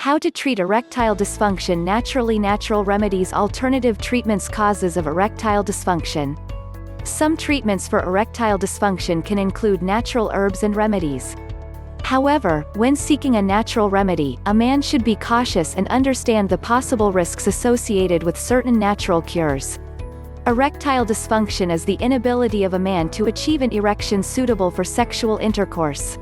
How to treat erectile dysfunction naturally. Natural remedies. Alternative treatments. Causes of erectile dysfunction. Some treatments for erectile dysfunction can include natural herbs and remedies. However, when seeking a natural remedy, a man should be cautious and understand the possible risks associated with certain natural cures. Erectile dysfunction is the inability of a man to achieve an erection suitable for sexual intercourse.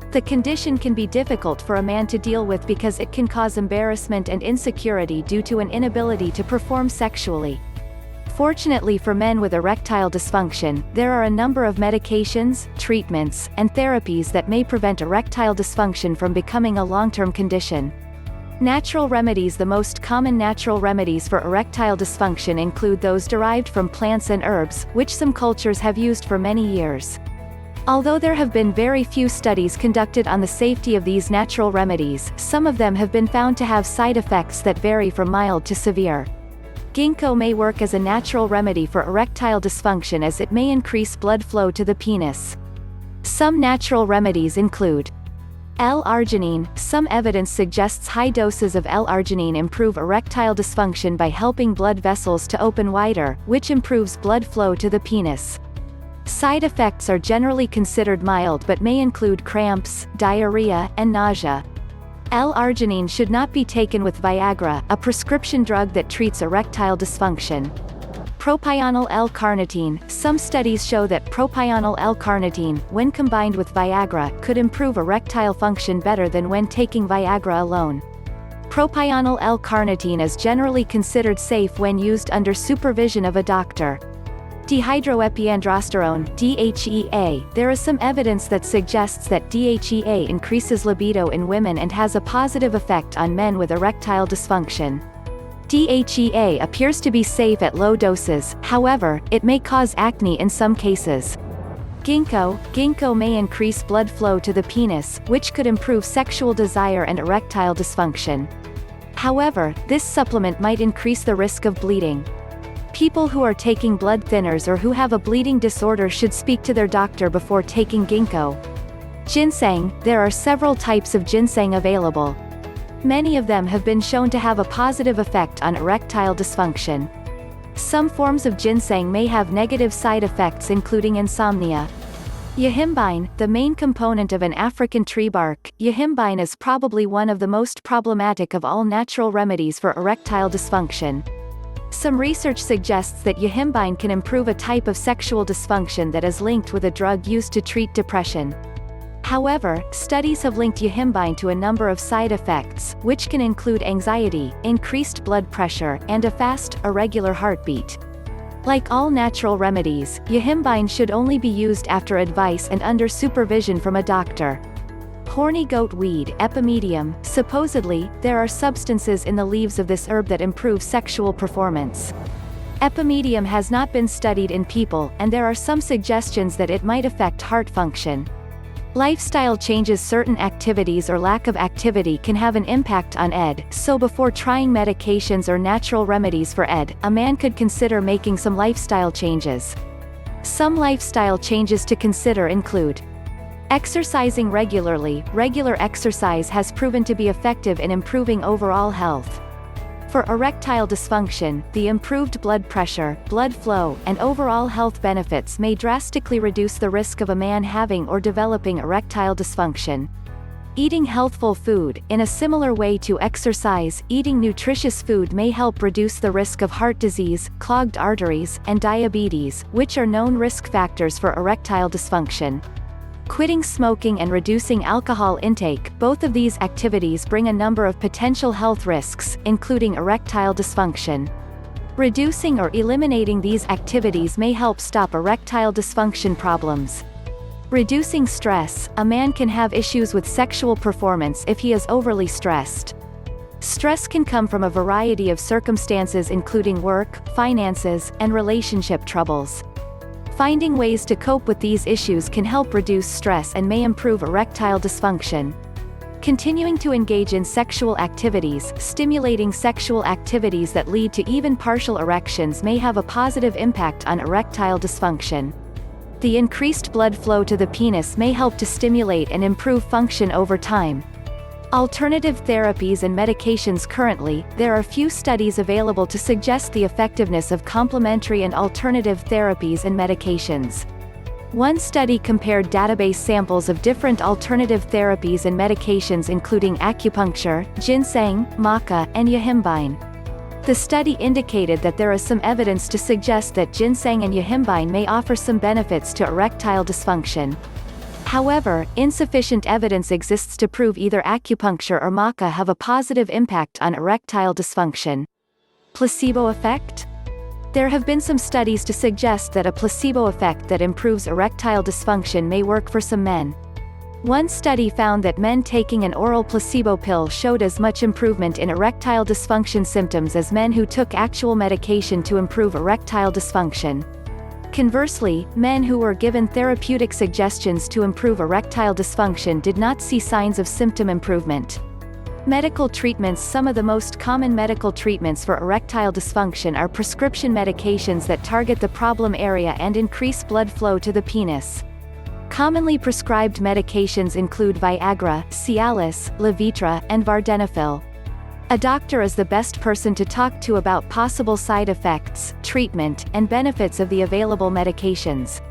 The condition can be difficult for a man to deal with because it can cause embarrassment and insecurity due to an inability to perform sexually. Fortunately for men with erectile dysfunction, there are a number of medications, treatments, and therapies that may prevent erectile dysfunction from becoming a long-term condition. Natural remedies. The most common natural remedies for erectile dysfunction include those derived from plants and herbs, which some cultures have used for many years. Although there have been very few studies conducted on the safety of these natural remedies, some of them have been found to have side effects that vary from mild to severe. Ginkgo may work as a natural remedy for erectile dysfunction as it may increase blood flow to the penis. Some natural remedies include L-arginine. Some evidence suggests high doses of L-arginine improve erectile dysfunction by helping blood vessels to open wider, which improves blood flow to the penis. Side effects are generally considered mild but may include cramps, diarrhea, and nausea. L-arginine should not be taken with Viagra, a prescription drug that treats erectile dysfunction. Propionyl L-carnitine. Some studies show that propionyl L-carnitine, when combined with Viagra, could improve erectile function better than when taking Viagra alone. Propionyl L-carnitine is generally considered safe when used under supervision of a doctor. Dehydroepiandrosterone (DHEA). There is some evidence that suggests that DHEA increases libido in women and has a positive effect on men with erectile dysfunction. DHEA appears to be safe at low doses, however, it may cause acne in some cases. Ginkgo may increase blood flow to the penis, which could improve sexual desire and erectile dysfunction. However, this supplement might increase the risk of bleeding. People who are taking blood thinners or who have a bleeding disorder should speak to their doctor before taking ginkgo. Ginseng. There are several types of ginseng available. Many of them have been shown to have a positive effect on erectile dysfunction. Some forms of ginseng may have negative side effects including insomnia. Yohimbine. The main component of an African tree bark, yohimbine is probably one of the most problematic of all natural remedies for erectile dysfunction. Some research suggests that yohimbine can improve a type of sexual dysfunction that is linked with a drug used to treat depression. However, studies have linked yohimbine to a number of side effects, which can include anxiety, increased blood pressure, and a fast, irregular heartbeat. Like all natural remedies, yohimbine should only be used after advice and under supervision from a doctor. Horny goat weed (Epimedium). Supposedly, there are substances in the leaves of this herb that improve sexual performance. Epimedium has not been studied in people, and there are some suggestions that it might affect heart function. Lifestyle changes. Certain activities or lack of activity can have an impact on ED, so before trying medications or natural remedies for ED, a man could consider making some lifestyle changes. Some lifestyle changes to consider include exercising regularly. Regular exercise has proven to be effective in improving overall health. For erectile dysfunction, the improved blood pressure, blood flow, and overall health benefits may drastically reduce the risk of a man having or developing erectile dysfunction. Eating healthful food. In a similar way to exercise, eating nutritious food may help reduce the risk of heart disease, clogged arteries, and diabetes, which are known risk factors for erectile dysfunction. Quitting smoking and reducing alcohol intake. Both of these activities bring a number of potential health risks, including erectile dysfunction. Reducing or eliminating these activities may help stop erectile dysfunction problems. Reducing stress. A man can have issues with sexual performance if he is overly stressed. Stress can come from a variety of circumstances including work, finances, and relationship troubles. Finding ways to cope with these issues can help reduce stress and may improve erectile dysfunction. Continuing to engage in sexual activities. Stimulating sexual activities that lead to even partial erections may have a positive impact on erectile dysfunction. The increased blood flow to the penis may help to stimulate and improve function over time. Alternative therapies and medications. Currently, there are few studies available to suggest the effectiveness of complementary and alternative therapies and medications. One study compared database samples of different alternative therapies and medications including acupuncture, ginseng, maca, and yohimbine. The study indicated that there is some evidence to suggest that ginseng and yohimbine may offer some benefits to erectile dysfunction. However, insufficient evidence exists to prove either acupuncture or maca have a positive impact on erectile dysfunction. Placebo effect? There have been some studies to suggest that a placebo effect that improves erectile dysfunction may work for some men. One study found that men taking an oral placebo pill showed as much improvement in erectile dysfunction symptoms as men who took actual medication to improve erectile dysfunction. Conversely, men who were given therapeutic suggestions to improve erectile dysfunction did not see signs of symptom improvement. Medical treatments. Some of the most common medical treatments for erectile dysfunction are prescription medications that target the problem area and increase blood flow to the penis. Commonly prescribed medications include Viagra, Cialis, Levitra, and Vardenafil. A doctor is the best person to talk to about possible side effects, treatment, and benefits of the available medications.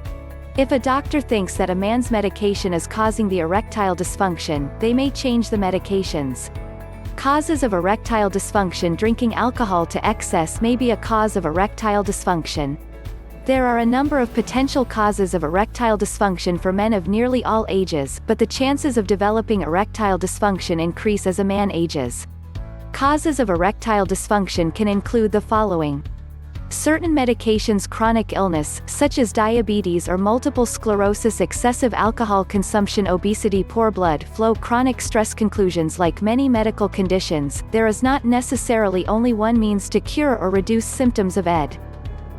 If a doctor thinks that a man's medication is causing the erectile dysfunction, they may change the medications. Causes of erectile dysfunction. Drinking alcohol to excess may be a cause of erectile dysfunction. There are a number of potential causes of erectile dysfunction for men of nearly all ages, but the chances of developing erectile dysfunction increase as a man ages. Causes of erectile dysfunction can include the following: certain medications, chronic illness, such as diabetes or multiple sclerosis, excessive alcohol consumption, obesity, poor blood flow, chronic stress. Conclusions: like many medical conditions, there is not necessarily only one means to cure or reduce symptoms of ED.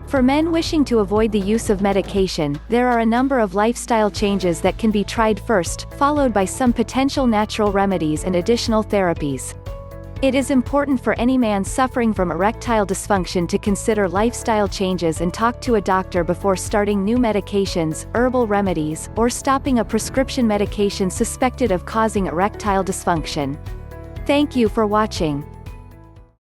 For men wishing to avoid the use of medication, there are a number of lifestyle changes that can be tried first, followed by some potential natural remedies and additional therapies. It is important for any man suffering from erectile dysfunction to consider lifestyle changes and talk to a doctor before starting new medications, herbal remedies, or stopping a prescription medication suspected of causing erectile dysfunction. Thank you for watching.